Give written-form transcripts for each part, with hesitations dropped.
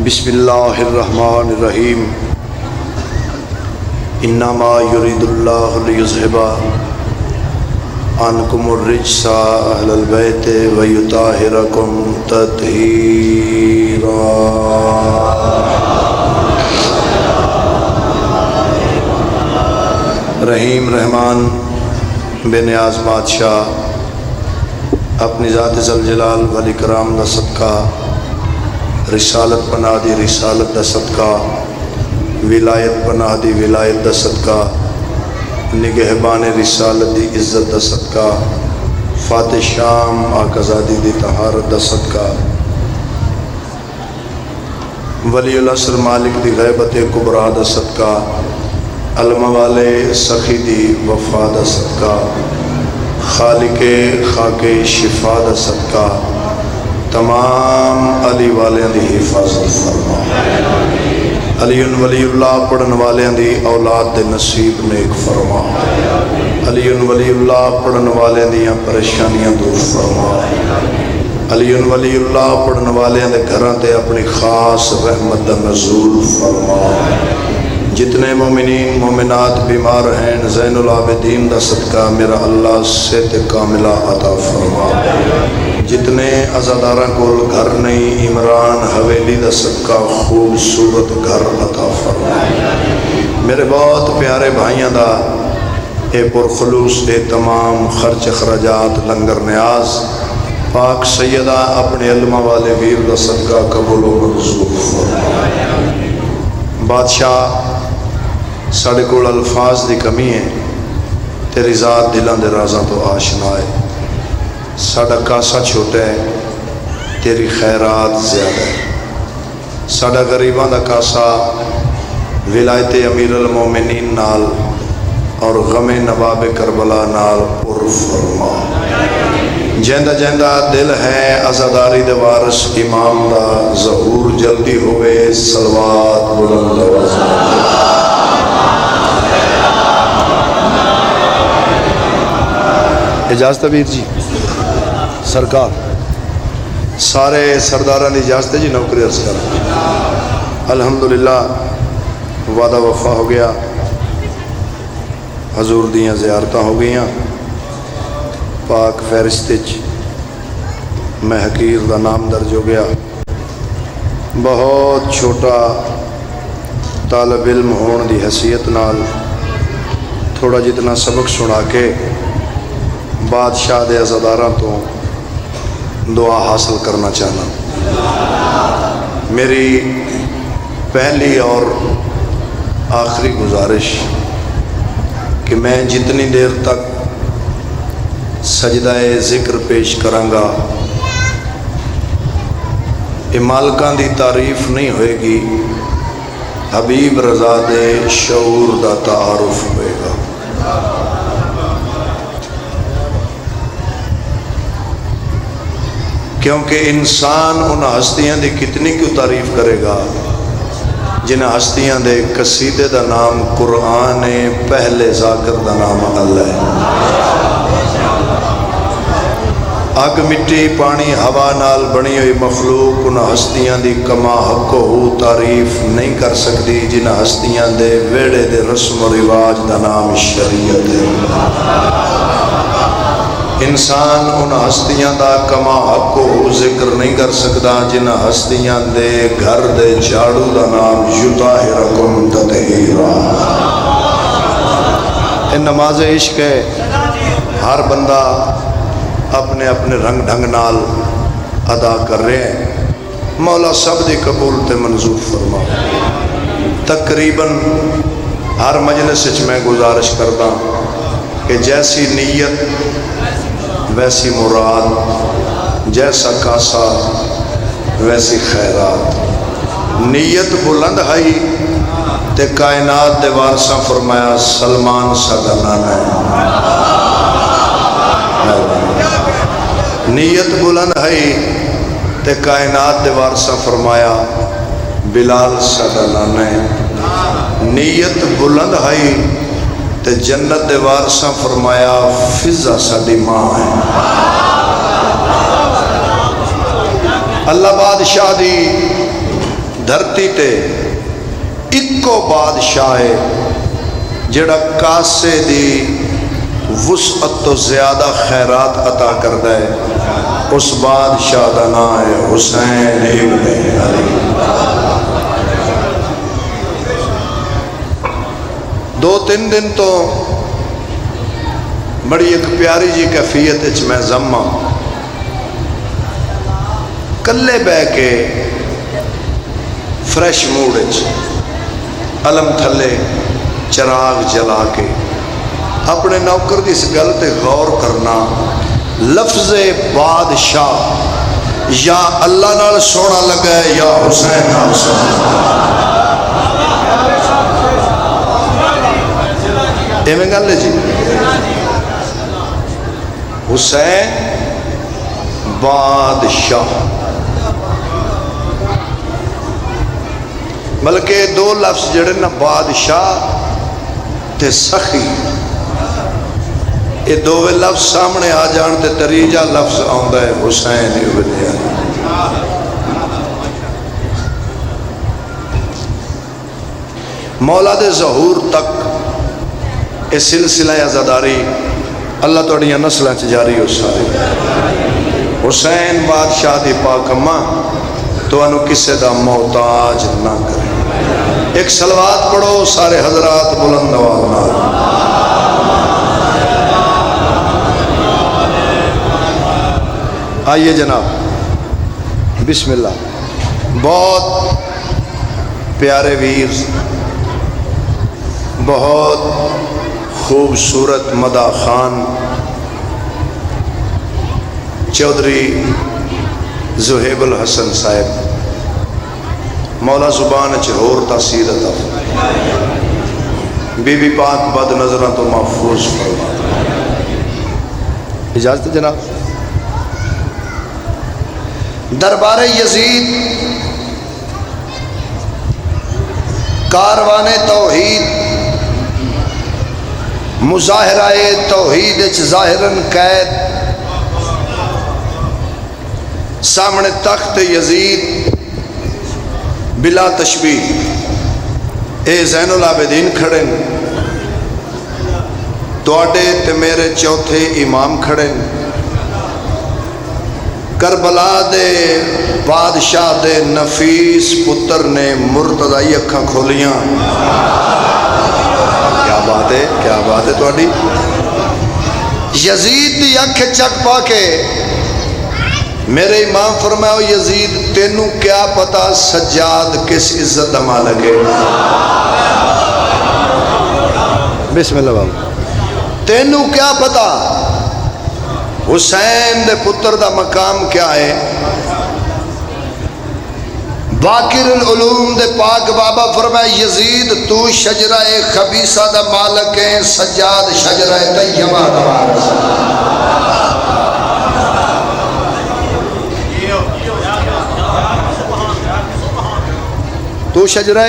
بسم اللہ الرحمن الرحیم انما یرید اللہ لیذھب عنکم الرجس اہل البیت ویطہرکم تطہیرا۔ رحیم رحمان بے نیاز بادشاہ اپنی ذات ذوالجلال والاکرام دا صدقہ، رسالت پناہ دی رسالت دا صدقہ، ولایت پناہ دی ولایت دا صدقہ، نگہبان رسالت دی عزت دا صدقہ، فاتح شام آقازادی دی طہارت دا صدقہ، ولی العصر مالک دی غیبت کبریٰ دا صدقہ، الموال سخی دی وفا دا صدقہ، خالق خاک شفا دا صدقہ، تمام علی والیاں دی حفاظت فرما۔ علی ولی اللہ پڑھن والیاں دی اولاد دے نصیب نیک فرما۔ علی ولی اللہ پڑھن والیاں دیاں پریشانیاں دور فرما۔ علی ولی اللہ پڑھن والیاں دے گھراں تے اپنی خاص رحمت دا نزول فرما۔ جتنے مومنین مومنات بیمار ہیں زین العابدین دا صدقہ میرا اللہ صحت کاملہ عطا فرما۔ جتنے عزاداراں کول گھر نہیں عمران حویلی دا صدقہ خوبصورت گھر عطا فرما۔ میرے بہت پیارے بھائیاں دا اے پرخلوص اے تمام خرچ اخراجات لنگر نیاز پاک سیدہ اپنے علمہ والے ویر دا صدقہ قبول و منظور فرما۔ بادشاہ ساڑھے کول الفاظ دی کمی ہے، تیری ذات دلان دے رازاں تو آشنا ہے۔ ساڑھا کاسا چھوٹا ہے، تیری خیرات زیادہ ہے۔ ساڑھا غریباں دا کاسا ولایت امیر المومنین نال اور غم نواب کربلا نال پر فرما۔ جیندہ جیندہ دل ہے عزاداری دے وارث امام دا ظہور جلدی ہوئے صلوات بلند آواز۔ اجازت ویر جی سرکار سارے سرداران اجازت ہے جی نوکری عرض کر۔ الحمدللہ وعدہ وفا ہو گیا، حضور دیاں زیارتاں ہو گئیاں، پاک فہرستچ میں حقیر دا نام درج ہو گیا۔ بہت چھوٹا طالب علم ہون دی حیثیت نال تھوڑا جتنا سبق سنا کے بادشاہ دے عزاداراں تو دعا حاصل کرنا چاہنا۔ میری پہلی اور آخری گزارش کہ میں جتنی دیر تک سجدہ ذکر پیش کرانگا مالکان دی تعریف نہیں ہوئے گی، حبیب رضا دے شعور دا تعارف ہوئے گا۔ کیونکہ انسان ان ہستیاں دی کتنی کیوں تعریف کرے گا جنہ ہستیاں دے قصیدے دا نام قرآن ہے، پہلے ذاکر دا نام اللہ ہے۔ اگ مٹی پانی ہوا نال بنی ہوئی مخلوق ان ہستیاں دی کما حق ہو تعریف نہیں کر سکتی جنہ ہستیاں دے ویڑے دے رسم و رواج دا نام شریعت ہے۔ انسان ان ہستیاں دا کما حق ہو ذکر نہیں کر سکتا جنہ ہستیاں دے گھر دے جھاڑو دا نام یطہرکم تطہیرا۔ نماز عشق ہے، ہر بندہ اپنے اپنے رنگ ڈھنگ نال ادا کر رہے ہیں، مولا سب دی قبول تے منظور فرما۔ تقریباً ہر مجلس وچ میں گزارش کرتا کہ جیسی نیت ویسی مراد، جیسا کاسا ویسی خیرات۔ نیت بلند ہائی تے کائنات دے وارثاں فرمایا سلمان ساڈا نانا ہے۔ نیت بلند ہے تے کائنات دے وارثاں فرمایا بلال ساڈا نانا ہے۔ نیت بلند ہے تے جنت دے وارثاں فرمایا فضا ساڈی ماں ہے۔ اللہ بادشاہ دی دھرتی تے اکو بادشاہ ہے جڑا کاسے دی وسعت تو زیادہ خیرات عطا کرتا ہے، اس بادشاہ دا نام ہے حسین ابن علی۔ 2-3 دن تو بڑی ایک پیاری جی کیفیت میں زمہ کلے بہ کے فریش موڈ علم تھلے چراغ جلا کے اپنے نوکر دی اس گل تے غور کرنا، لفظ بادشاہ یا اللہ نال سونا لگا ہے یا حسین نال سونا ایویں گل ہے جی۔ حسین بادشاہ، بلکہ 2 لفظ جڑے نا بادشاہ تے سخی، یہ 2 لفظ سامنے آ جان تے تریجا لفظ آندا ہے حسین ابن علی۔ مولا دے ظہور تک یہ سلسلہ عزاداری اللہ توڑیاں نسلیں جاری ہو سارے۔ حسین بادشاہ دی پاک اماں تو انو کسے دا محتاج نہ کرے۔ ایک صلوات پڑھو سارے حضرات بلند آواز نال۔ آئیے جناب، بسم اللہ۔ بہت پیارے ویر، بہت خوبصورت مدح خان چودھری زہیب الحسن صاحب، مولا زبان ہور تاثیر عطا فرمائے، بی بی پاک بد نظروں تو محفوظ فرمائے۔ اجازت جناب۔ دربار یزید کاروان توحید مظاہرہ توحید ظاہراً قید، سامنے تخت یزید بلا تشبیہ اے زین العابدین کھڑے، تواڈے تے میرے چوتھے امام کھڑے، کربلا دے بادشاہ دے نفیس پتر نے مرتضائی اکھاں کھولیاں۔ کیا بات ہے، کیا بات ہے تواڈی۔ یزید دی اکھ چک پا کے میرے امام فرمایا یزید تینوں کیا پتا سجاد کس عزت دا مالک ہے۔ بسم اللہ بابا۔ تینوں کیا پتا حسین دے پتر دا مقام کیا ہے۔ باقر العلوم دے پاک بابا فرمایا یزید تو شجرہ خبیثہ دا مالک ہے، سجاد شجرہ طیبہ دا وارث۔ تو شجرہ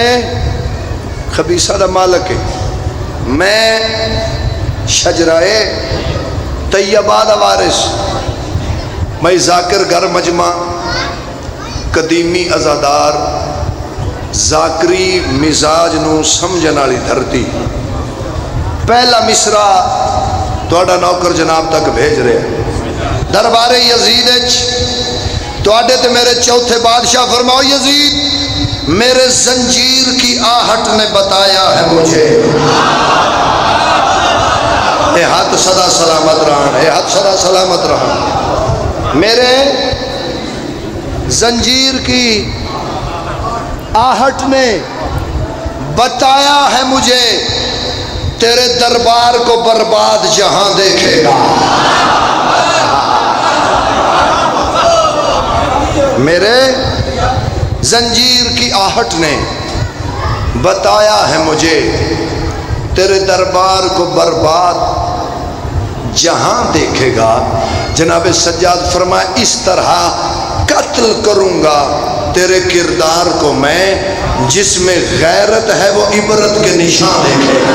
خبیثہ دا مالک ہے، میں شجرہ طیبہ دا وارث۔ میں ذاکر گر مجمع قدیمی ازادار ذاکری مزاج نو سمجھن والی دھرتی، پہلا مصرع تواڈا نوکر جناب تک بھیج رہے ہیں۔ دربار یزید تواڈے تے میرے چوتھے بادشاہ فرماؤ یزید میرے زنجیر کی آہٹ نے بتایا ہے مجھے، اے ہاتھ صدا سلامت رہن، اے ہاتھ صدا سلامت رہن، میرے زنجیر کی آہٹ نے بتایا ہے مجھے تیرے دربار کو برباد جہاں دیکھے گا۔ میرے زنجیر کی آہٹ نے بتایا ہے مجھے تیرے دربار کو برباد جہاں دیکھے گا۔ جناب سجاد فرمایا اس طرح قتل کروں گا تیرے کردار کو میں، جس میں غیرت ہے وہ عبرت کے نشان دیکھے گا۔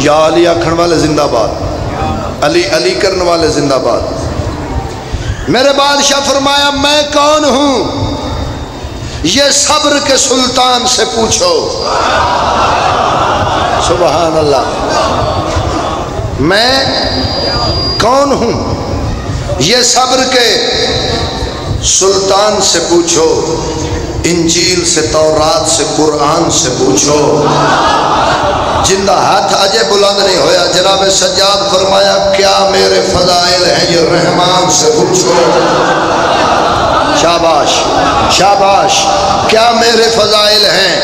یا علی آکھن والے زندہ باد، علی علی کرن والے زندہ باد۔ میرے بادشاہ فرمایا میں کون ہوں؟ یہ صبر کے سلطان سے پوچھو۔ سبحان اللہ۔ میں کون ہوں؟ یہ صبر کے سلطان سے پوچھو، انجیل سے، تورات سے، قرآن سے پوچھو۔ جن کا ہاتھ اجے بلند نہیں ہویا، جناب سجاد فرمایا کیا میرے فضائل ہیں؟ یہ رحمان سے پوچھو۔ شاباش شاباش، کیا میرے فضائل ہیں؟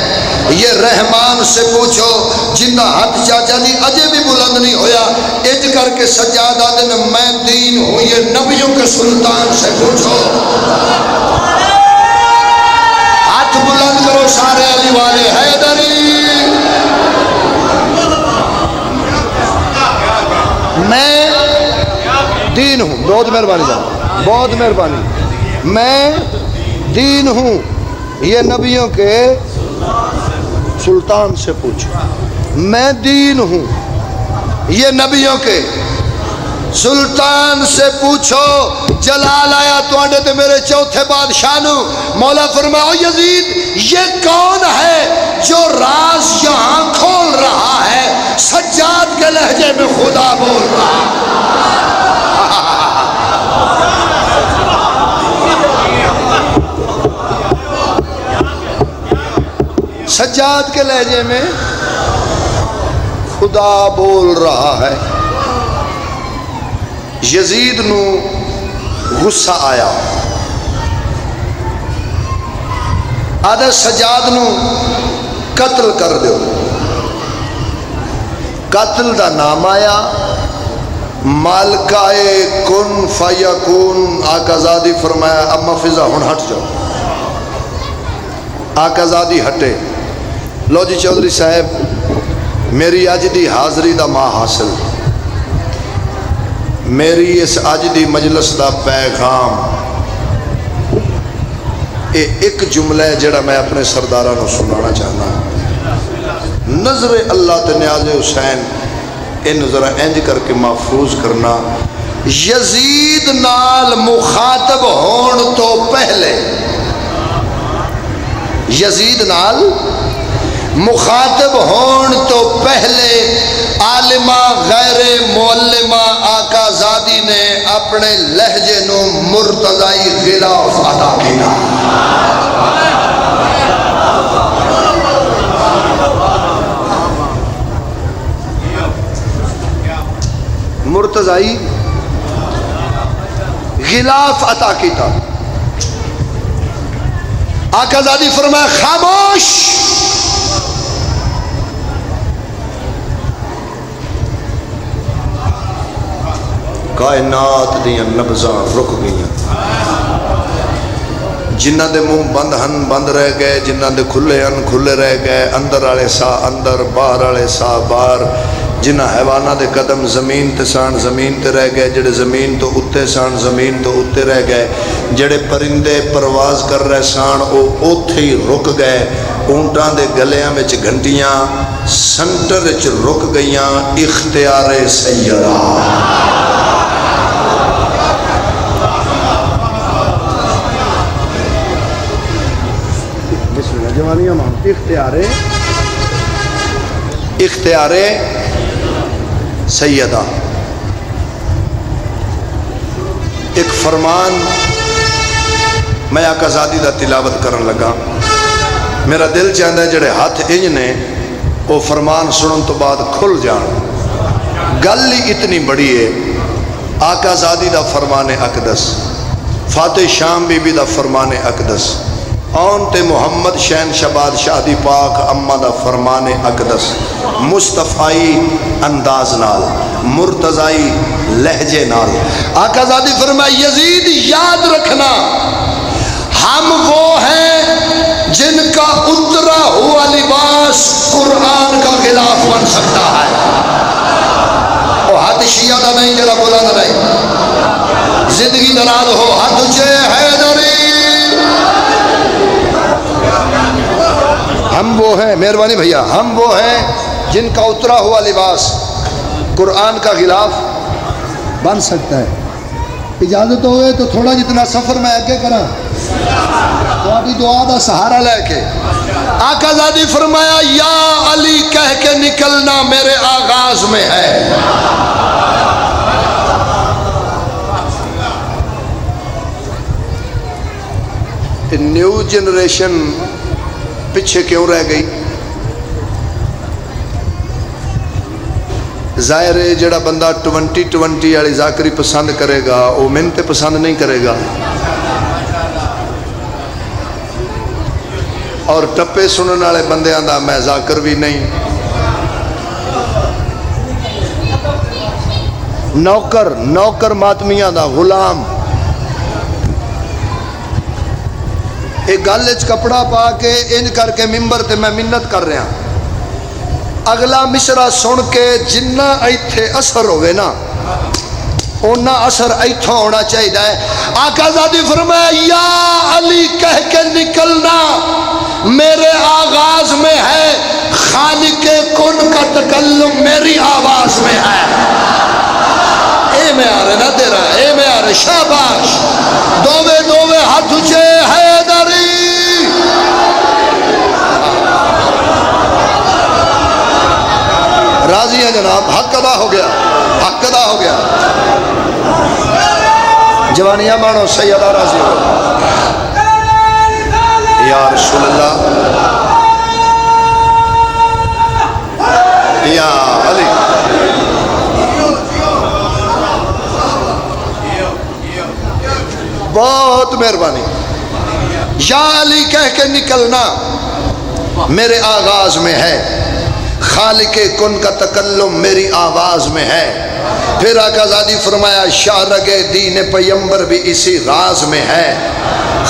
یہ رحمان سے پوچھو۔ جن کا ہاتھ چاچا جی اجے بھی بلند نہیں ہویا، اج کر کے سجاد آدھے میں دین ہوں، یہ نبیوں کے سلطان سے پوچھو۔ ہاتھ بلند کرو سارے علی والے، حیدری۔ میں دین ہوں، بہت مہربانی صاحب، بہت مہربانی۔ میں دین ہوں، یہ نبیوں کے سلطان سے پوچھو۔ میں دین ہوں، یہ نبیوں کے سلطان سے پوچھو۔ جلال آیا تواڈے تے میرے چوتھے بادشاہ نو۔ مولا فرماؤ یزید یہ کون ہے جو راز یہاں کھول رہا ہے؟ سجاد کے لہجے میں خدا بول رہا ہے۔ سجاد کے لہجے میں خدا بول رہا ہے۔ یزید نو غصہ آیا، آدھے سجاد نو قتل کر دیو۔ قتل دا نام آیا، مالکائے کن فیکون۔ آقا زادی فرمایا اما فضا ہن ہٹ جاؤ۔ آقا زادی ہٹے۔ لو جی چودھری صاحب، میری اج دی حاضری دا ماں حاصل، میری اس اج دی مجلس دا پیغام، اے ایک جملہ ہے جڑا میں اپنے سرداراں نو سنانا چاہنا۔ نظر اللہ تے نیاز حسین، ان ذرا انج کر کے محفوظ کرنا۔ یزید نال مخاطب ہون تو پہلے، یزید نال مخاطب ہون تو پہلے عالمہ غیر معلمہ آقا زادی نے اپنے لہجے نو مرتضائی غلاف ادا کیا۔ مرتضائی غلاف عطا کیتا۔ آقا زادی فرمایا خاموش۔ کائنات دیاں نبضاں رک گئیاں، جنہ دے منہ بند ہن بند رہ گئے، جنہ دے کھلے ہن کھلے رہ گئے، اندر والے سا اندر، باہر والے سا باہر۔ جنہ حیوانہ دے قدم زمین تے سان زمین تے رہ گئے، جڑے زمین تو اتے سان زمین تو اتے رہ گئے، جڑے پرندے پرواز کر رہے سان او اوتھے ہی رک گئے۔ اونٹاں دے گلیاں وچ گھنٹیاں سنٹر وچ رک گئیاں۔ اختیار سیدہ، جوانیاں ماں، اختیار سیدہ۔ ایک فرمان میں آقا زادی دا تلاوت کرن لگا، میرا دل چاہتا ہے جڑے ہاتھ انج نے وہ فرمان سنن تو بعد کھل جان۔ گل ہی اتنی بڑی ہے۔ آقا زادی دا فرمان اقدس، فاتح شام بی بی دا فرمان اقدس، آن تے محمد شہن شباد شادی پاک اما دا فرمان اقدس، مصطفائی انداز نال، مرتضائی لہجے نال۔ آقا زادی فرمائے یزید یاد رکھنا، ہم وہ ہیں جن کا اترا ہوا لباس قرآن کا غلاف بن سکتا ہے۔ وہ ہاتھ شیعہ دا نہیں جڑا بلند نہیں، زندگی دراز ہو ہاتھ اونچے حیدری۔ ہم وہ ہیں، مہربانی بھیا، ہم وہ ہیں جن کا اترا ہوا لباس قرآن کا غلاف بن سکتا ہے۔ اجازت ہوئے تو تھوڑا جتنا سفر میں آگے کرا تو ابھی دعا دا سہارا لے کے آقا زادی فرمایا یا علی کہہ کے نکلنا میرے آغاز میں ہے۔ نیو جنریشن پیچھے کیوں رہ گئی؟ ظاہر ہے جڑا بندہ 2020 والی ذاکری پسند کرے گا وہ منت پسند نہیں کرے گا، اور ٹپے سننے والے بندیاں دا میں ذاکر بھی نہیں، نوکر ماتمیاں دا غلام۔ ایک گل وچ کپڑا پا کے انج کر کے ممبر تے میں منت کر رہا، اگلا مصرع سن کے جنہ ایتھے اثر ہوئے نا اونا اثر ایتھوں ہونا چاہیے۔ آقا زادی فرمایا یا علی کہہ کے نکلنا میرے آغاز میں ہے، خالق کن کا تکلم میری آواز میں ہے۔ اے میں آ رہے نا تیرا، اے میں آ رہے، شاباش، دووے ہاتھ اچھے حیدری۔ راضی ہیں جناب، حق ادا ہو گیا، حق ادا ہو گیا۔ جوانیاں مانو سیدہ راضی ہو یا رسول اللہ یا علی۔ بہت مہربانی۔ یا علی کہہ کے نکلنا میرے آغاز میں ہے، خالق کن کا تکلم میری آواز میں ہے۔ پھر آقا زادی فرمایا شاہرگ دین پیمبر بھی اسی راز میں ہے۔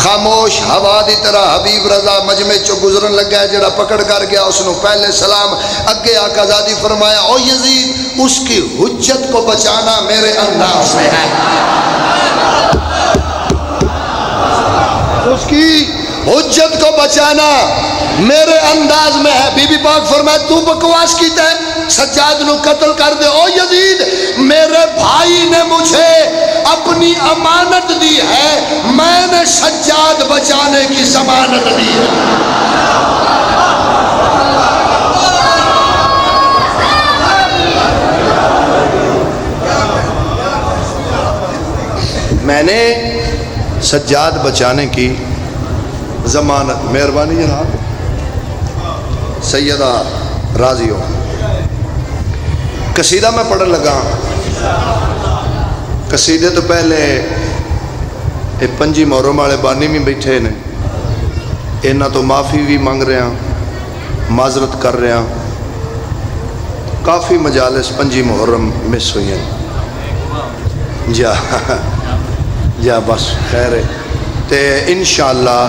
خاموش ہوا دی طرح حبیب رضا مجمع چو گزرن لگا ہے، جڑا پکڑ کر گیا اس نے پہلے سلام اگے آقا زادی فرمایا او یزید اس کی حجت کو بچانا میرے انداز میں ہے، اس کی حجت کو بچانا میرے انداز میں ہے۔ بی بی پاک فرمائے تو بکواس کیتا ہے، سجاد نو قتل کر دے۔ او یزید میرے بھائی نے مجھے اپنی امانت دی ہے، میں نے سجاد بچانے کی ضمانت دی ہے۔ میں نے سجاد بچانے کی ضمانت۔ مہربانی جناب، سیدہ راضی ہو۔ قصیدہ میں پڑھن لگا، قصیدے تو پہلے یہ پنجی محرم والے بانی بھی بیٹھے نے، انہاں تو معافی بھی مانگ رہے ہیں، معذرت کر رہے ہیں، کافی مجالس پنجی محرم مس ہوئی ہیں۔ جا بس خیر ہے تے انشاءاللہ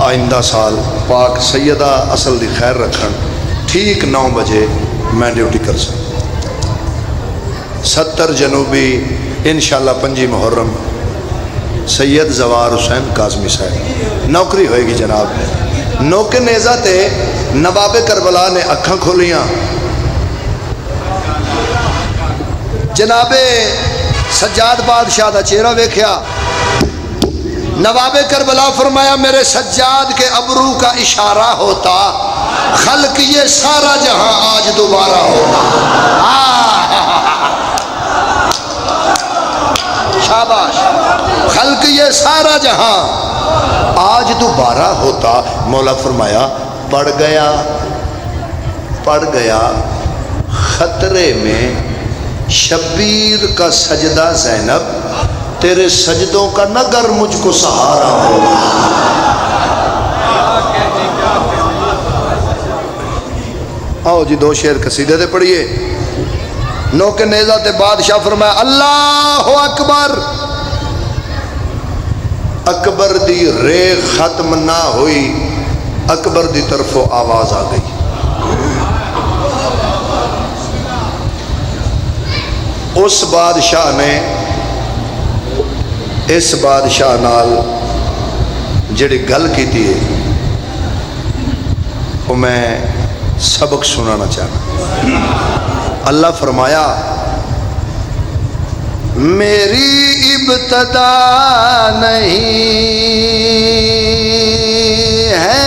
آئندہ سال پاک سیدہ اصل دی خیر رکھن ٹھیک 9 بجے میں ڈیوٹی کر سکتا 70 جنوبی انشاءاللہ 5 محرم سید زوار حسین کاظمی صاحب نوکری ہوئے گی جناب۔ نوکے نیزہ تے نواب کربلا نے اکھاں کھولیاں، جناب سجاد بادشاہ دا چہرہ ویکھیا، نواب کربلا فرمایا میرے سجاد کے ابرو کا اشارہ ہوتا خلق یہ سارا جہاں آج دوبارہ ہوتا۔ شاباش، خلق یہ سارا جہاں آج دوبارہ ہوتا۔ مولا فرمایا پڑ گیا خطرے میں شبیر کا سجدہ زینب، تیرے سجدوں کا نگر مجھ کو سہارا ہو۔ آؤ جی 2 شعر قصیدے تے پڑھیے۔ نوکے نیزہ تے بادشاہ فرمایا اللہ اکبر، اکبر دی رے ختم نہ ہوئی، اکبر دی طرفوں آواز آ گئی۔ اس بادشاہ نے اس بادشاہ نال جڑی گل کی تھی وہ میں سبق سنانا چاہتا۔ اللہ فرمایا میری ابتدا نہیں ہے۔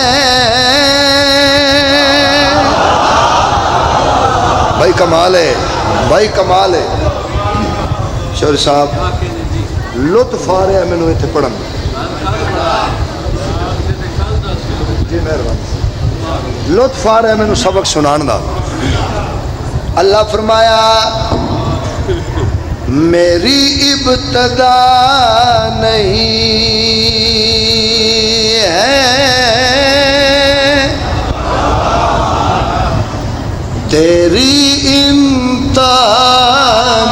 بھائی کمال ہے، بھائی کمال ہے۔ شور صاحب لطف آ رہا ہے مینوں اتنے پڑھن، جی مہربانی، لطف آ رہا ہے مینوں سبق سنان دا۔ اللہ فرمایا میری ابتدا نہیں ہے، تیری انتہا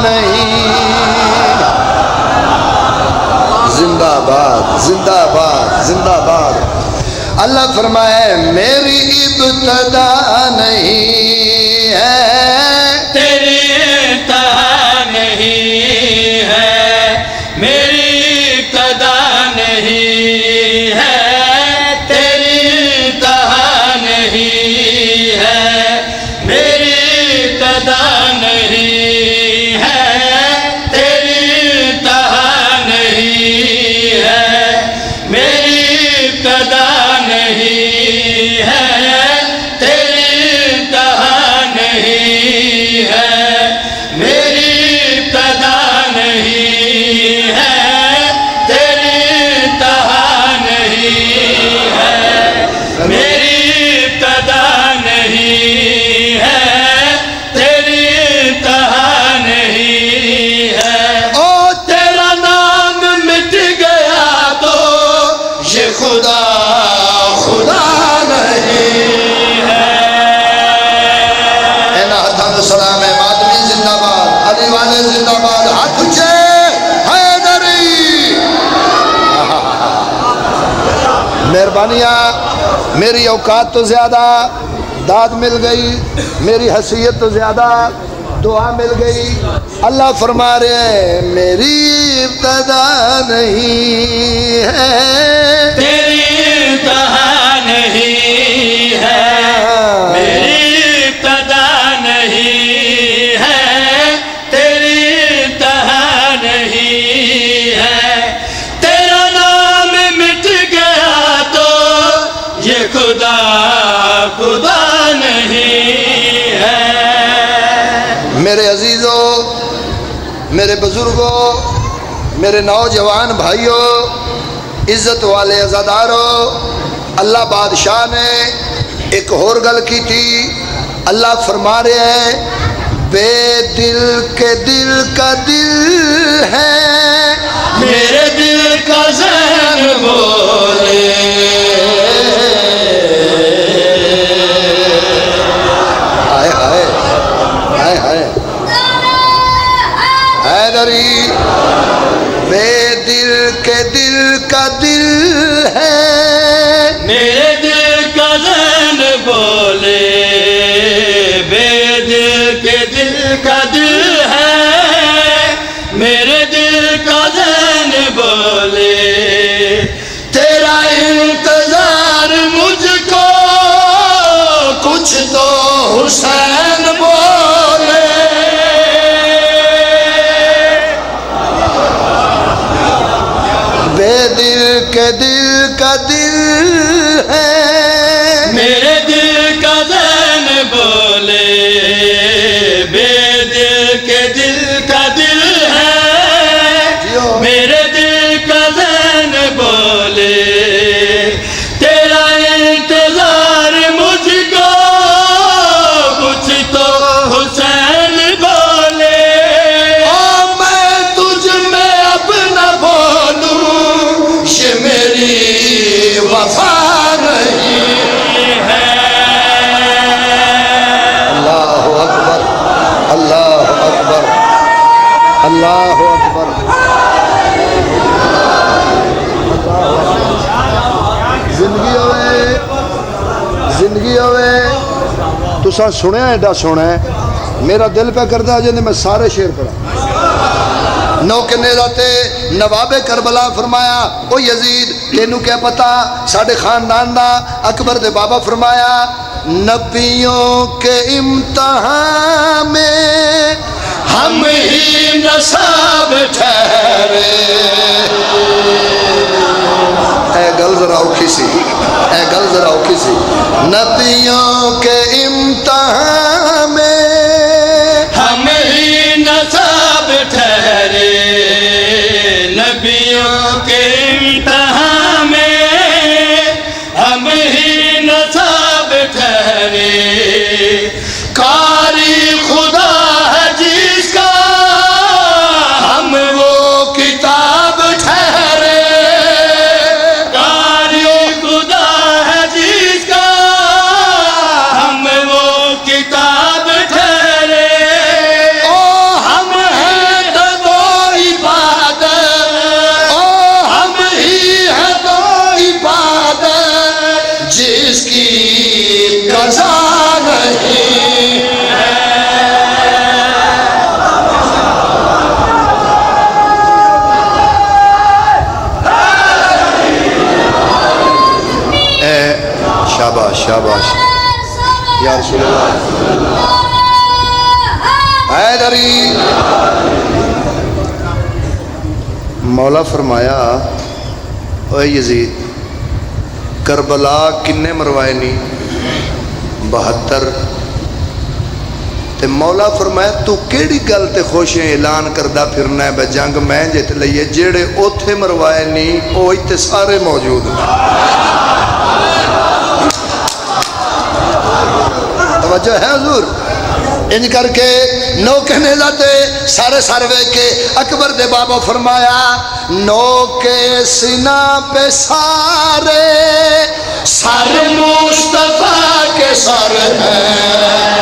نہیں۔ زندہ باد، زندہ باد، زندہ باد۔ اللہ فرمائے میری ابتدا نہیں ہے، تیری انتہا نہیں ہے، میری ابتدا نہیں ہے، تیری انتہا نہیں ہے، میری ابتدا نہیں ہے، تیری انتہا نہیں ہے، میری ابتدا نہیں ہے، تیری انتہا نہیں ہے، میری ابتدا نہیں ہے، تیری انتہا نہیں ہے، میری ابتدا نہیں ہے، تیری انتہا نہیں ہے۔ او تیرا نام مٹ گیا تو یہ خدا خدا نہیں ہے۔ سلام ہے مادمی زندہ باد، علی والے زندہ باد، ہاتھ اونچے، حیدری۔ مہربانیاں، میری اوقات تو زیادہ، داد مل گئی، میری حیثیت تو زیادہ، دعا مل گئی۔ اللہ فرما رہے ہیں میری ابتدا نہیں ہے، تیری انتہا نہیں ہے، میری ابتدا نہیں ہے، تیری انتہا نہیں ہے۔ تیرا نام مٹ گیا تو یہ خدا خدا نہیں ہے۔ میرے عزیزوں، میرے بزرگوں، میرے نوجوان بھائیوں، عزت والے عزاداروں، اللہ بادشاہ نے ایک اور گل کی تھی۔ اللہ فرما رہے ہیں بے دل کے دل کا دل ہے، میرے دل کا ذہن بولے، ہائے ہائے ہائے ہائے حیدری، بے دل کے دل کا دل ہے، میرے دل کا ذہن بولے، بے دل کے دل کا دل ہے، میرے دل کا ذہن بولے، تیرا انتظار مجھ کو کچھ تو حسین بولے۔ بے دل کے دل کا دل ہے، میرے دل کا ذہن بولے، بے دل کے دل کا دل ہے، میرے دل کا ذہن بولے، تیرا انتظار مجھ کو کچھ تو حسین بولے۔ اور میں تجھ میں اب نہ بولوں، یہ میری وفا نہیں ہے۔ اللہ اکبر، اللہ اکبر، اللہ اکبر۔ زندگی ہوئے، زندگی ہوئے، تساں سنیا ایڈا سونا ہے، میرا دل پہ کرتا ہے جنہیں میں سارے شعر پڑھا۔ نو کنے راتے نواب کربلا فرمایا او یزید تینوں کیا پتا ساڑھے خاندان دا؟ اکبر دے بابا فرمایا نبیوں کے امتحان میں ہم ہی نسب ٹھہرے. اے گل ذرا اوکھی سی، اے گل ذرا اوکھی سی. نبیوں کے امتحان میں ہم ہی نسب ٹھہرے، نبیوں کے امتحان میں ہم ہی نسب ٹھہرے. قاری خدا ہے جس کا ہم وہ کتاب ٹھہرے. قاری خدا ہے جس کا ہم وہ کتاب ٹھہرے. او ہم ہیں تو وہ عبادت، او ہم ہی ہیں تو عبادت جس کی قضا نہیں. شاباش شاباش یا رسول اللہ. حیدری مولا فرمایا اے یزید کربلا کنے مروائے نہیں؟ 72. تے مولا فرمایا تو کیڑی گل تے خوشیں اعلان کردہ پھرنا ہے بے جنگ میں جت لئیے جیڑے اوتھے مروائے نہیں او ایتے سارے موجود ہیں. توجہ ہے حضور. ان کر کے نو کہنے لاتے سارے سروے کے اکبر دے بابا فرمایا نو کے سینہ پہ سارے سر مصطفیٰ کے سر ہیں.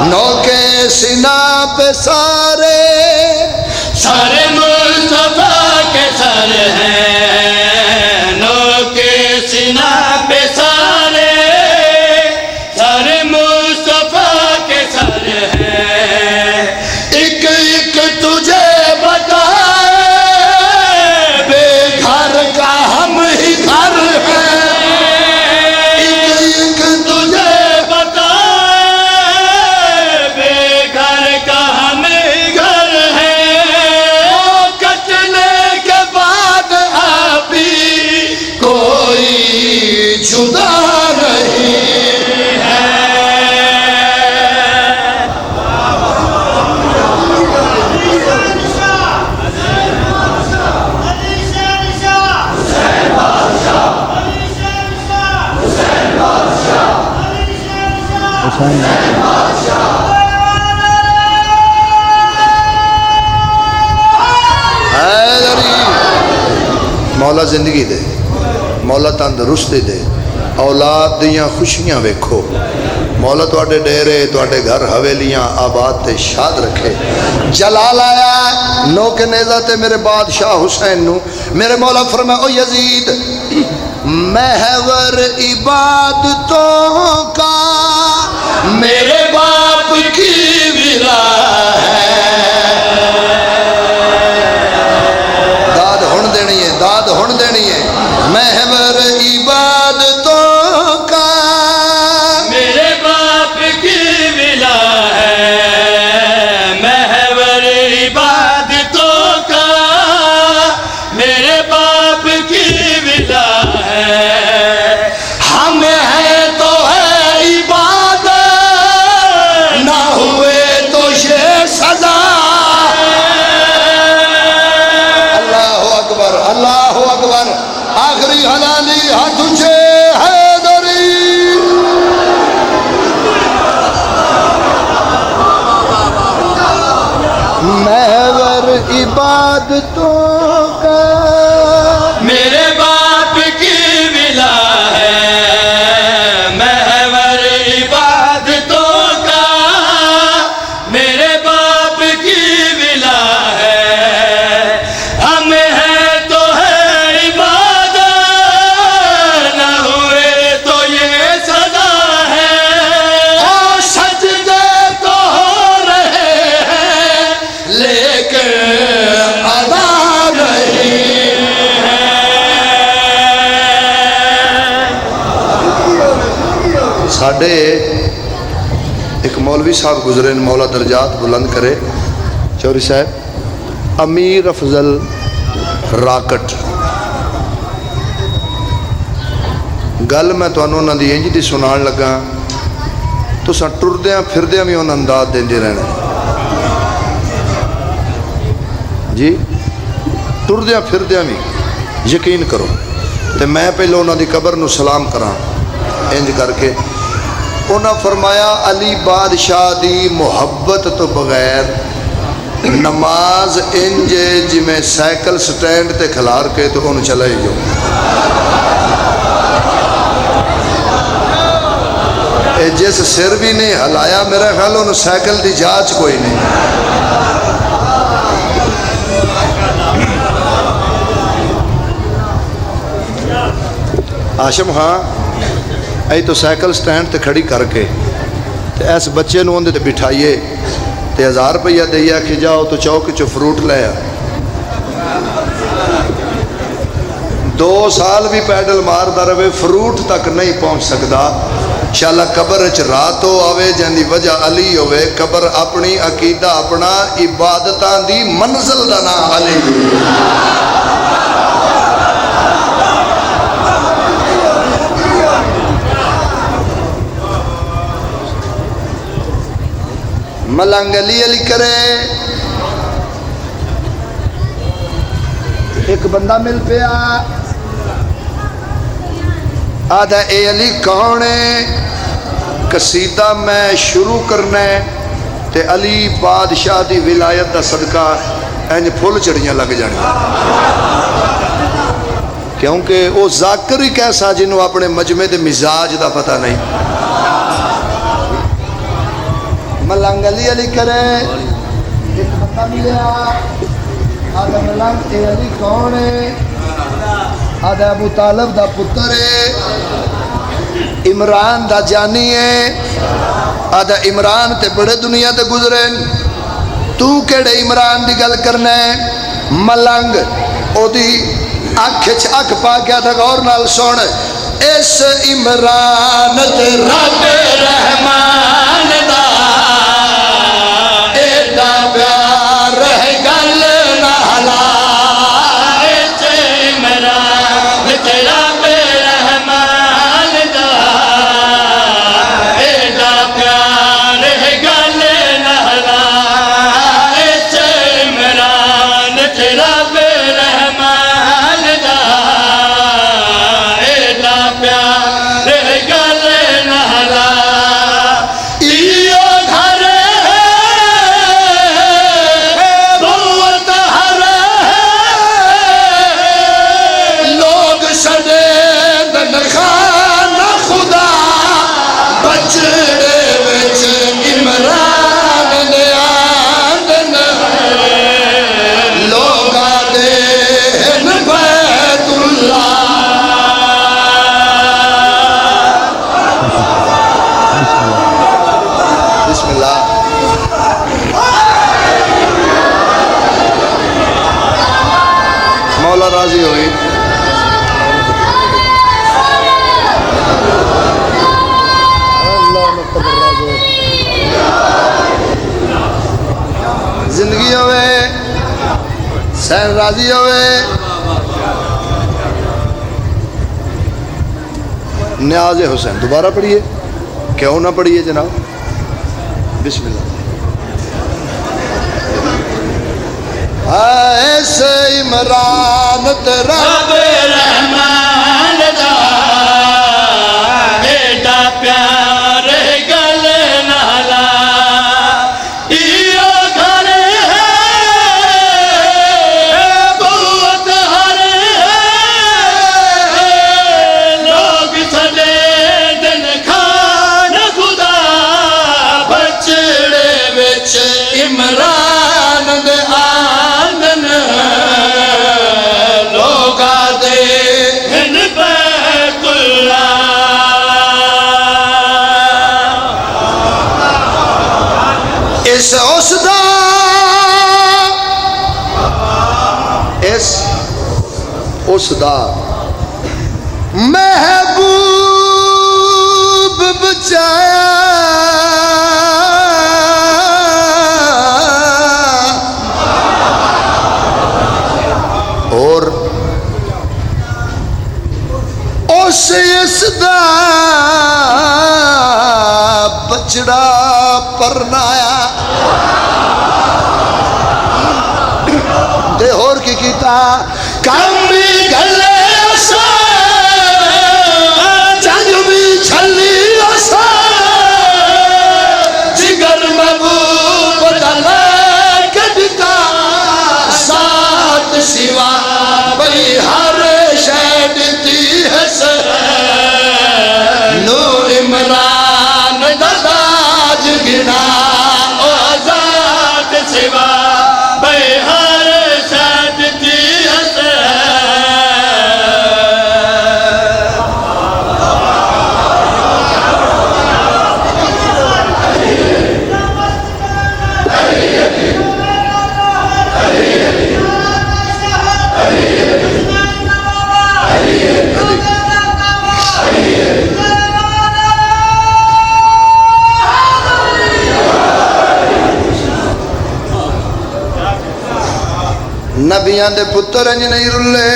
نو کے سینہ پہ سارے سر مصطفیٰ کے سر ہیں، نو کے سینہ پہ سارے سر مصطفیٰ کے سر ہیں. ایک ایک تجھے بتائے بے گھر کا ہم ہی گھر ہیں. ایک ایک تجھے بتائے بے گھر کا ہم گھر ہے. کٹنے کے بعد ابھی کوئی جدا نہیں ہے. مولا زندگی دے، مولا تندرستی دے، اولاد دیاں خوشیاں ویکھو. مولا تواڈے ڈیرے تواڈے گھر حویلیاں آباد تے شاد رکھے. جلال آیا نو کے نیزہ تے میرے بادشاہ حسین نو. میرے مولا فرمایا او یزید محور عبادتوں کا میرے باپ کی ولا ہے. داد ہن دینی ہے، داد ہن دینی ہے. محور عبادتوں کا میرے باپ کی ولا ہے، محور عبادتوں کا میرے باپ کی ولا ہے. ہم ہیں تو ہے عبادت، نہ ہوئے تو یہ سزا. اللہ اکبر اللہ اکبر. آخری حلالی ہاتھ اونچے حیدری. محور عبادتوں کا میرے باپ کی ولا ہے، محور عبادتوں کا میرے باپ کی ولا ہے. ہم ہیں تو ہے عبادت، نہ ہوئے تو یہ سزا ہے. اور سجدے تو ہو رہے ہیں لیکن ادا نہیں ہے. ساڈے ایک مولوی صاحب گزرے، مولا درجات بلند کرے، چوری صاحب، امیر افضل راکٹ. گل میں تمہیں انہوں دی انج دی سنان لگا، تو ٹردیاں پھردیاں بھی انہوں انداز دے رہنا جی، ٹردیاں پھردیاں بھی یقین کرو. تو میں پہلے انہوں دی قبر نو سلام کراں انج کر کے. انہوں فرمایا علی بادشاہ دی محبت تو بغیر نماز انج جی میں سائیکل سٹینڈ تے کھلار کے تو انہوں چلا ہی جو. جس سر بھی نہیں ہلایا میرا خیال انہوں سائیکل دی جانچ کوئی نہیں. آشم ہاں ای تو سائیکل سٹینڈ تے کھڑی کر کے تے ایس بچے نو اندے تے بٹھائیے تے 1000 روپیہ دیا کہ جاؤ تو چوک چو فروٹ لے آ. 2 سال بھی پیڈل ماردا رہے فروٹ تک نہیں پہنچ سکتا. انشاءاللہ قبر اچ رات ہو آوے جن دی وجہ علی ہوئے. قبر اپنی عقیدہ اپنا عبادتاں دی منزل دا نام علی. ملنگ علی علی کرے. ایک بندہ مل پیا آدھا اے علی کون ہے؟ قصیدہ میں شروع کرنا ہے تے علی بادشاہ دی ولایت دا صدقہ اینج پھول چڑیاں لگ جانے، کیونکہ وہ ذاکر ہی کیسا جنہوں اپنے مجمع دے مزاج دا پتہ نہیں. ملنگ علی علی کرے. ایک بندہ ملیا آدھا ملنگ اے علی کون ہے؟ آدھا ابو طالب دا پتر ہے، عمران دا جانی ہے. آدھا عمران تے بڑے دنیا تے گزرے، تو کیڑے عمران دی گل کرنا ہے؟ ملنگ او دی اکھ پا کے آدھا غور نال سن، اس عمران تے رب رحمان دا ایڈا پیار ہے گل نہ ہلا. مولا راضی ہوئی. زندگی ہوئے سین راضی ہوئے. نیاز حسین دوبارہ پڑھیے، کیوں نہ پڑھیے جناب. بسم اللہ. ایسے عمران رب رحمان دا ایڈا پیار گل نالا. ایو گھر ہے بہت ہر ہے، لوگ سجے دن کھان خدا بچڑے وچ عمران دے اس دا محبوب بچ بچایا اور اس دا بچڑا پرنایا تے اور کی کیتا کم بھی گلے اسا جنگ بھی چھلی اسا جگر محبوب دلے کٹتا ساتھ سوا بھئی ہر شہد تی حسن نو عمران داداج گنا او ذات سوا بھئی ہر شہد تی حسن نبیاں دے پتر انج نہیں رلے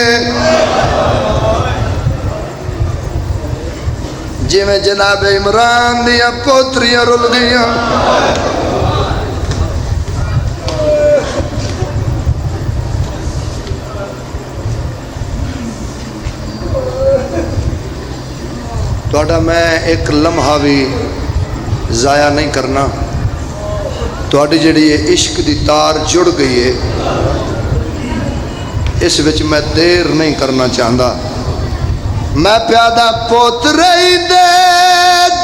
جی میں جناب عمران دیا پوتریاں رل گئیاں توڑا میں ایک لمحہ بھی ضائع نہیں کرنا توڑی جڑی یہ عشق دی تار جڑ گئی ہے اس وچ میں دیر نہیں کرنا چاہتا میں پیادہ پوترے دے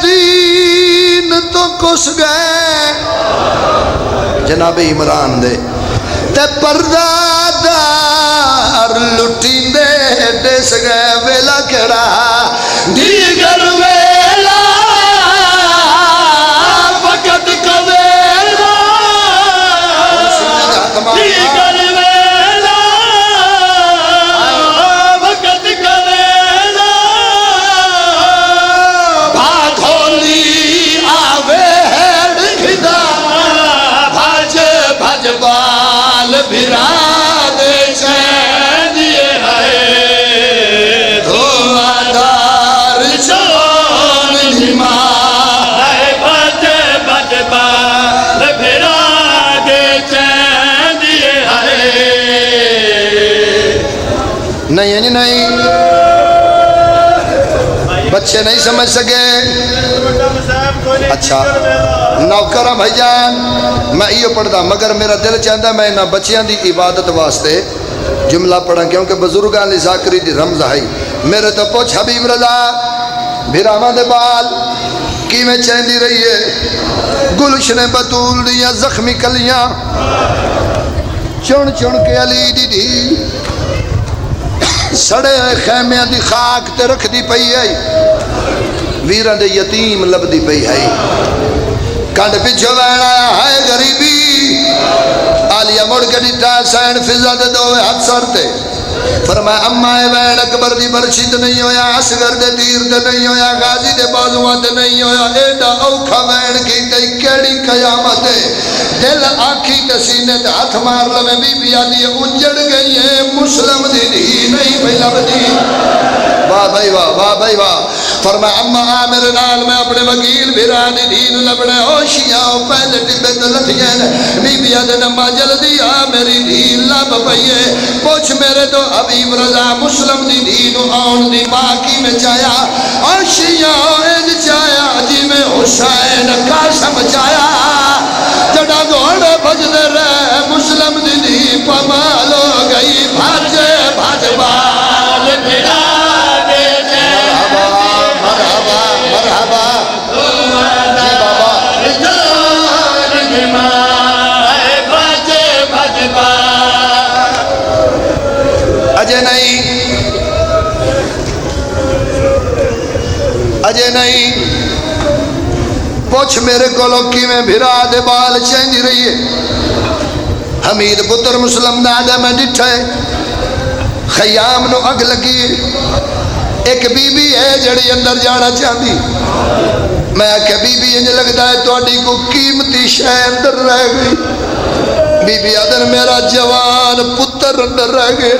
دین تو کس گئے جناب عمران دے تے پردہ دار لٹین دے دس گئے ویلا کڑا دیگر ویلا وقت کا ویلا دیگر نہیں نہیں بچے نہیں سمجھ سکے اچھا نوکرہ بھائی جان میں یہ پڑھتا مگر میرا دل چاہتا میں انہاں بچیاں دی عبادت واسطے جملہ پڑھا کیونکہ بزرگاں لی ذاکری دی رمز ہے میرے تو پوچھ حبیب رضا بھیراما دے بال کی میں چہندی رہی ہے گلشن بطول دیا زخمی کلیاں چون چون کے علی دی دی سڑے ہوئے خیمیاں دی خاک تے رکھ دی پئی ہے ویران دے یتیم لب دی پئی ہے کانڈ پچھو وین آیا ہے غریبی آلیا مڑ کے دیتا سین فضا دے دوے ہاتھ سرتے فرمایا اماں وین اکبر دی برشید نہیں ہویا اسگر دے دیر دے نہیں ہویا غازی دے بازوان دے نہیں ہویا ایڈا اوکھا وین کی تے کیڑی قیامت ہے دل آنکھی تے سینے تے ہاتھ مار لوے بی بی آدھی اجڑ گئی ہے مسلم دی نہیں پہلا بدی واہ بھائی واہ فرمایا اماں آمیر نال میں اپنے وکیل بھیرانی دین لبنے ہوشیاں پہلے ٹبے تے لٹھیاں بی بی آدھے نما جلدی آ میری دین لب پئیے پوچھ میرے تو حبیب رضا مسلم دی دین آن دی ماں کی میں چایا ہوشیاں اج چایا جی میں حسین قاسم چایا جڑا گھوڑے بجنے رہے مسلم دی دین پمال ہو گئی بھاج بال بھیرا اجے نہیں پوچھ میرے کو لوکی میں بھیرا دے بال چینج رہی ہے حمید پتر مسلم دادا میں ڈٹھے خیام نو اگ لگی ایک بی بی ہے جڑی اندر جانا چاہتی میں کہ بی بی انج لگتا ہے تھوڑی کو قیمتی شے اندر رہ گئی. بی بی آدن میرا جوان پتر اندر رہ گیا.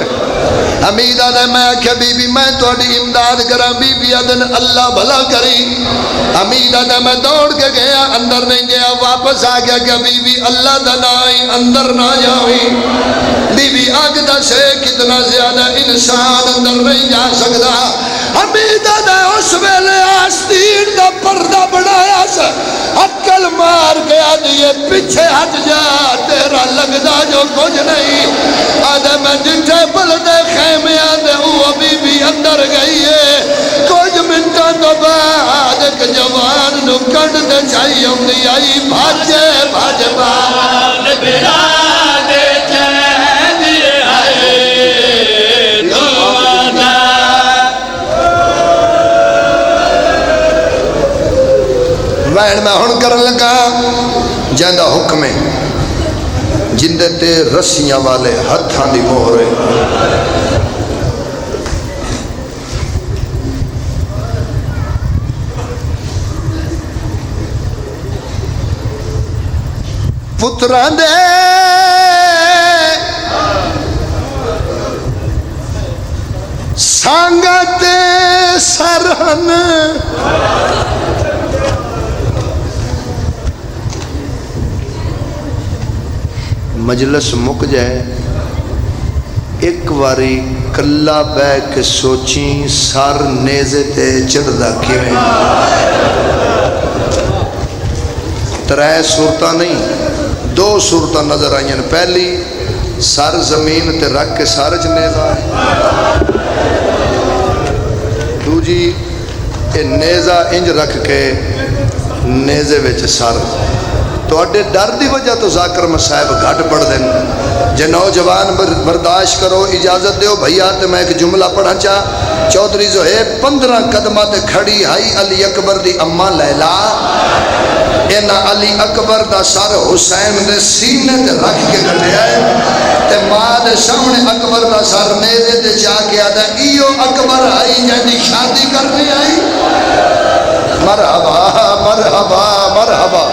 حمید آدھے میں کہ بی بی میں تھوڑی امداد کرا. بی بی آدن اللہ بھلا کری. حمید آدھے میں دوڑ کے گیا اندر نہیں گیا واپس آ گیا کہ بی بی اللہ دنائی اندر نہ جاوی. بی بی آگ دا سے کتنا زیادہ انسان اندر نہیں جا سکتا. حمید آدھے اس ویلے آستین دا پردہ بنایا سا عقل مار گیا دیئے پیچھے ہٹ جا تیرا لگدا جو کچھ نہیں. آدھے میں جنٹے بلدے خیمے آدھے وہ بی بی اندر گئی ہے. کچھ منٹوں تو بعد ایک جوان نو کنڈ دے چاہیے ہوندی آئی بھاجے بھاجے بھاجے دے چین دیئے آئے دوانا. وین میں ہن کرن لگا جہاں حکم ہے جندے تے رسیاں والے ہتھاں دی مہر ہے. پتران دے سانگت سرہن مجلس مک جائے ایک واری کلا بے کے سوچیں سار نیزے تے چڑھدا کیویں. ترے صورتاں نہیں دو صورتاں نظر آئیں. پہلی سر زمین تے رکھ کے سارے چ نیزہ ہے. دوجی اے نیزہ انج رکھ کے نیزے وچ سر. تو اڈے ڈر دی وجہ تو ذاکر مصائب گھٹ پڑھ دیں. جے نوجوان برداشت کرو اجازت دیو بھیا تے میں ایک جملہ پڑھا چاہ. چودھری زہیب 15 قدمہ تے کھڑی ہائی علی اکبر دی اماں لیلا. اینا علی اکبر دا سر حسین دے سینے تے رکھ کے کٹے آئے تے ماں دے سامنے اکبر دا سر نیزے تے جا کے آدھا ایو اکبر آئی جہاں شادی کرنے آئی. مرحبا مرحبا مرحبا.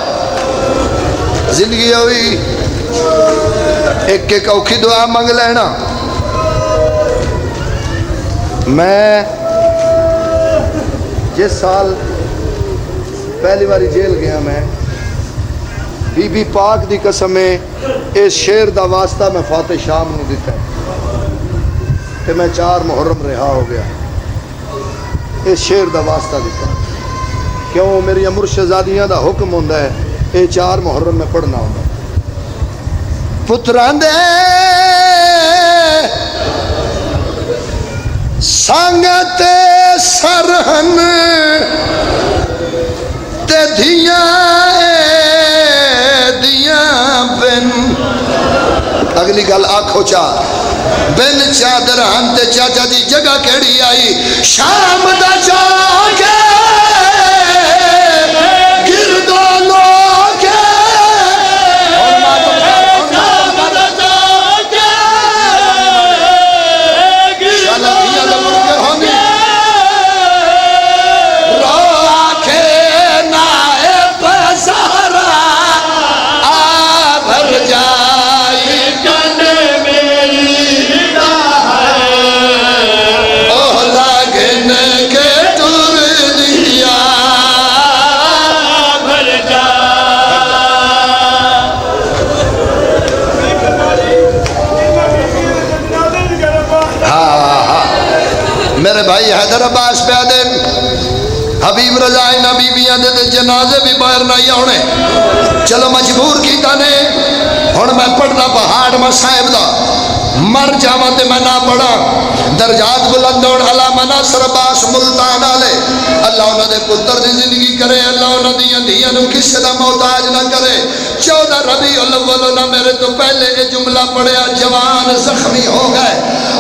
زندگی ہوئی ایک ایک اوکھی دعا مانگ لینا. میں جس سال پہلی باری جیل گیا میں بی بی پاک دی قسمیں اس شیر دا واسطہ میں فاتح شام نے دیتا ہے کہ میں 4 محرم رہا ہو گیا. اس شیر دا واسطہ دیتا کیوں میری مرشدزادیاں دا حکم ہوندہ ہے اے 4 محرم میں پڑھنا ہوندہ. پتران دے سانگت سرہن تے دھیاں بن. اگلی گل آنکھو چاہ بن چادر ہن تے چاچا دی جگہ کیڑی آئی. شام دا چاکے گردو لوگے میرے بھائی حیدر عباس پہ آدن حبیب رضا نبی بھی آدھے دے جنازے بھی باہر نہیں ہونے. چلو مجبور کیتا نے ہن میں پڑھنا پہاڑ مصائب دا مر جاواں تے میں نہ پڑھا. درجات بلند ہون علامہ ناصر عباس ملتان والے اللہ انہاں دے پتر دی زندگی کرے. اللہ انہاں دیاں دھیاں نوں کسے دا محتاج نہ کرے. 14 ربیع الاول نہ میرے تو پہلے یہ جملہ پڑھیا جوان زخمی ہو گئے.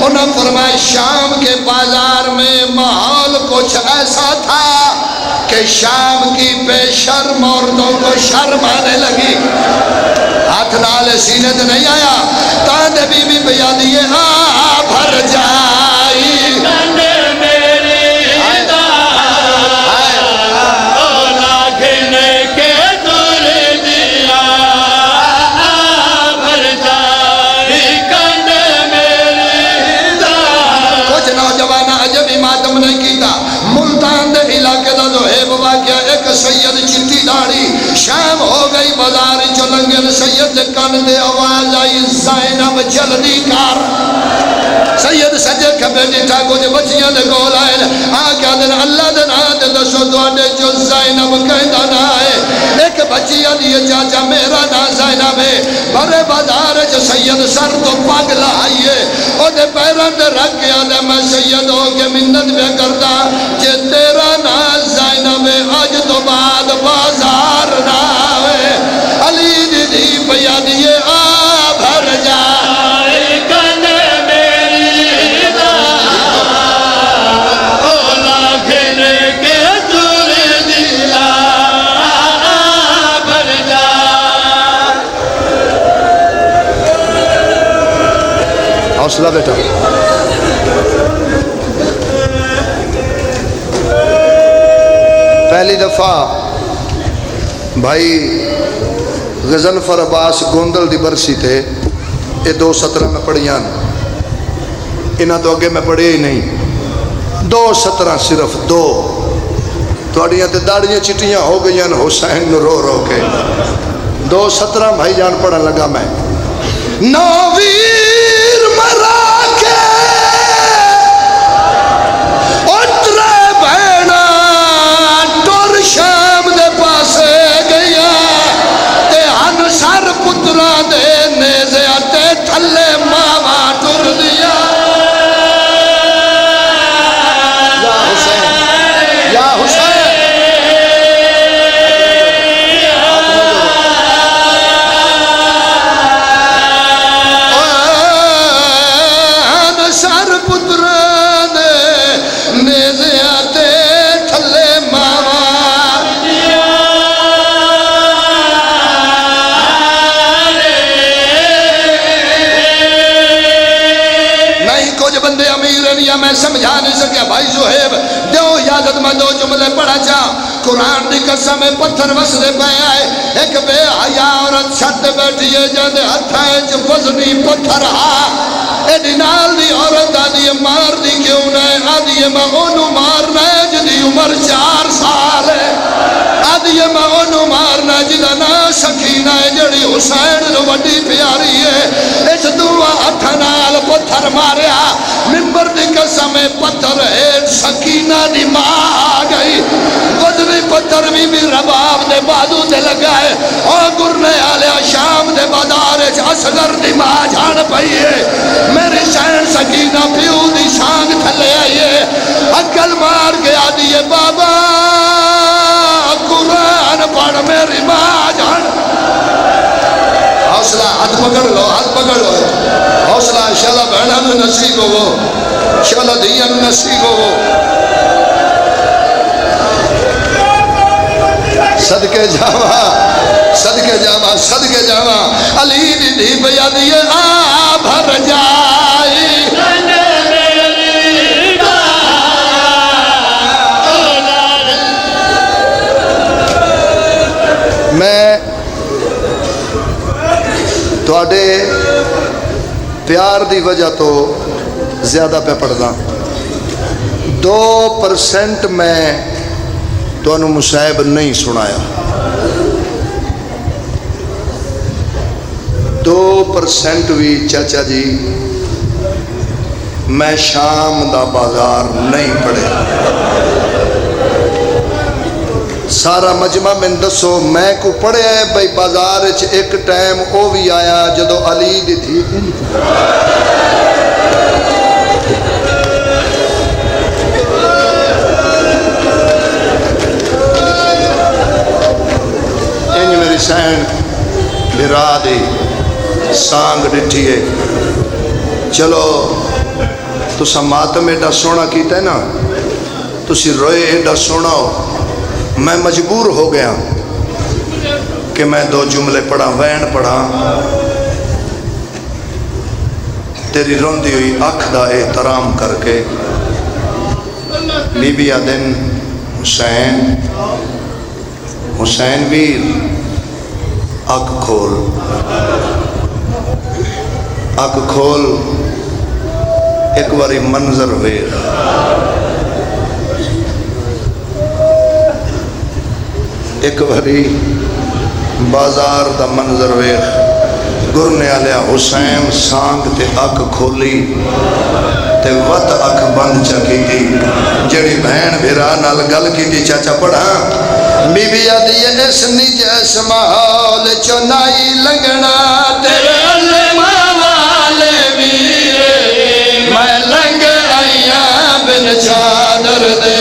انہوں نے فرمایا شام کے بازار میں ماحول کچھ ایسا تھا کہ شام کی بے شرم عورتوں کو شرم آنے لگی. ہاتھ نال سینے تے نہیں آیا تاندے بی بی بیا دیے بھر جائی سید دے کان دے آواز آئی زینب جلدی کر سید سجے کھبے جیٹھا کچھ بچیاں دے گول آئے آگیا دن اللہ دن آتے دسو دوڑے جو زینب کہندہ نہ آئے ایک بچیاں دیئے چاچا میرا نا زینب ہے بڑے بازار جو سید سر تو پاگ لائیے او دے پیران دے رکھ گیا دے میں سید ہو کے منت بے کرتا جے تیرا نا زینب ہے آج تو بعد بازار نہ آئے علی دی دی پیا دیئے آ بھر جا حوصلہ بیٹا پہلی دفعہ بھائی غضنفر عباس گوندل دی برسی تھے یہ 2:17 میں پڑھیاں انہاں تو اگے میں پڑھے ہی نہیں 2:17 صرف 2 تھوڑیاں تے داڑیاں چٹیاں ہو گئیاں حسین نو رو رو کے 2:17 بھائی جان پڑھن لگا میں نویر مرا کے اترے بہنا ٹور شام دے پاسے گیا تے ہن سر پترا دے نیزے تے تھلے ماما ٹر دیا یا حسین یا حسین میں سمجھا نہیں سکیا بھائی زہیب دیو اجازت میں 2 جملے پڑھا چاہ قرآن دی قسم پتھر وسدے پہ آئے ایک بے حیا عورت چھت بیٹھی ہے جاندے ہتھائیں جو وزنی پتھر ایڈی نال دی عورت آدھی مار دی کیوں نہ آدھی میں انہوں مارنا ہے جدی عمر 4 سال ہے آدھی میں انہوں مارنا جدہ نا سکینہ ہے جڑی حسین جو وڈی پیاری ہے اس دعا ہتھ نال پتھر ماریا ممبر دی قسم پتھر ہے سکینہ دی ماں آ گئی وزنی پتھر بھی رباب دے بادو دے لگا ہے اور گرنے آلیا شام دے بازار اصغر دی ماں جان پئی ہے میری شہن سکینہ پیو دی شانگ تھلے آئی ہے عقل مار کے آدھی ہے بابا قرآن پڑھ میری ماں جان حوصلہ ہاتھ پکڑ لو ہاتھ پکڑ لو حوصلہ انشاءاللہ بہنہ میں نصیب ہو انشاءاللہ دیا میں نصیب ہو صدقے جاوا صدقے جاوا صدقے جاوا علی دی دی بیا دیئے آ بھر جائی میں تواڈے پیار دی وجہ تو زیادہ پہ پڑھدا 2% میں تو انہوں مصائب نہیں سنایا 2% بھی چاچا جی میں شام دا بازار نہیں پڑھے سارا مجمع میں دسو میں کو پڑھے ہے بھئی بازار ایک ٹائم او بھی آیا جدو علی دی تھی میری سین بھرا دی سانگ ڈٹھی ہے چلو تسا ماتم ایڈا سونا کیتا ہے نا تسی روئے ایڈا سونا ہو میں مجبور ہو گیا کہ میں 2 جملے پڑھا وین پڑھا تیری روندی ہوئی اکھ دا احترام کر کے بی بی آدن حسین حسین ویر اکھ کھول ایک باری منظر ویر ایک باری بازار دا منظر ویخ گرنے والے حسین سانگ تے اک کھولی تے وط اک بند چکی تھی جڑی بہن بھیرا نال گل کی تھی چاچا پڑھا بی بی آدھی اس نجس محول چنائی لنگنا تیرے علم والے ویرے میں لنگ آئیاں بن چادر دے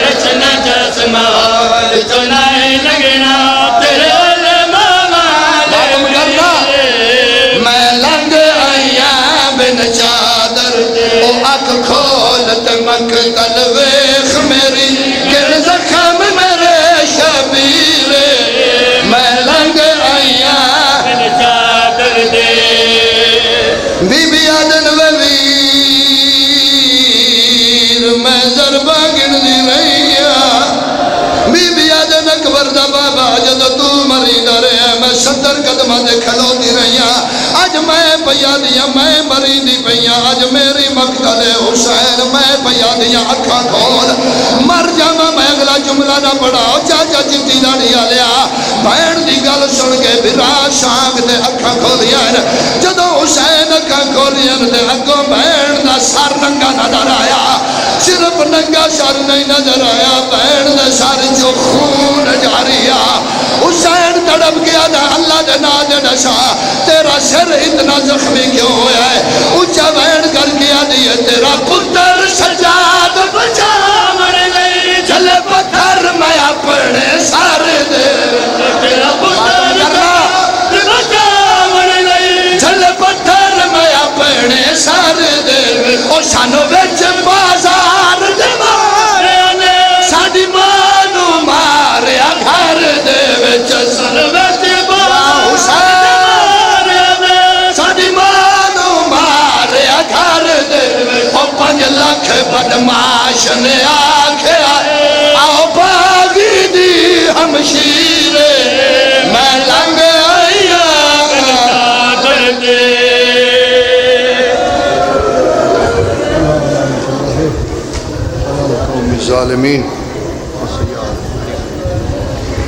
اس نجس محول چنائی لنگنا تیرے علم والے ویرے میں لنگ آئیاں بن چادر دے او اک کھولت مقتل ویخ میری گر زخم میرے شبیرے میں لنگ آئیاں بن چادر دے بی بی آدن ویر میں ضربہ گن دی رہیا بی بی آدن اکبر دا بابا جدو تو مری ڈرے میں 70 قدمہ دے کھلو دی رہیا آج میں پیا دیا میں مری دی پیا آج میری مقتل حسین میں پیا دیا اکھا کھول مر جاما میں اگلا جملہ نہ پڑھاؤ چاچا چٹی داڑی آلیا بہن دی گل سن کے بھرا شانگ دے اکھا کھولیا جدو حسین اکھا کھولیا دے اگوں بہن دا سر ننگا نظر آیا صرف ننگا سر نہیں نظر آیا بہن دے سر جو خون جاریا حسین تڑپ گیا دا اللہ دے نا دے نشا تیرا سر اتنا زخمی کیوں ہویا ہے اچھا بہن کر گیا دیئے تیرا پتر سجاد بچا مر گئی چلے پتھر میں اپنے سارے دے تیرا پتر سجاد بچا مر گئی چلے پتھر میں اپنے سارے دے اور سانو ویچ بازار دے مارے آنے ساڑی مانو مارے گھر دے ویچ سانو ویچ بازار دے مارے ساڑی مانو مارے گھر دے اور 5 لاکھ بدماش نے آکھے آؤ باغی دی ہمشیرے میں لنگ آئیا کر دے ظالمین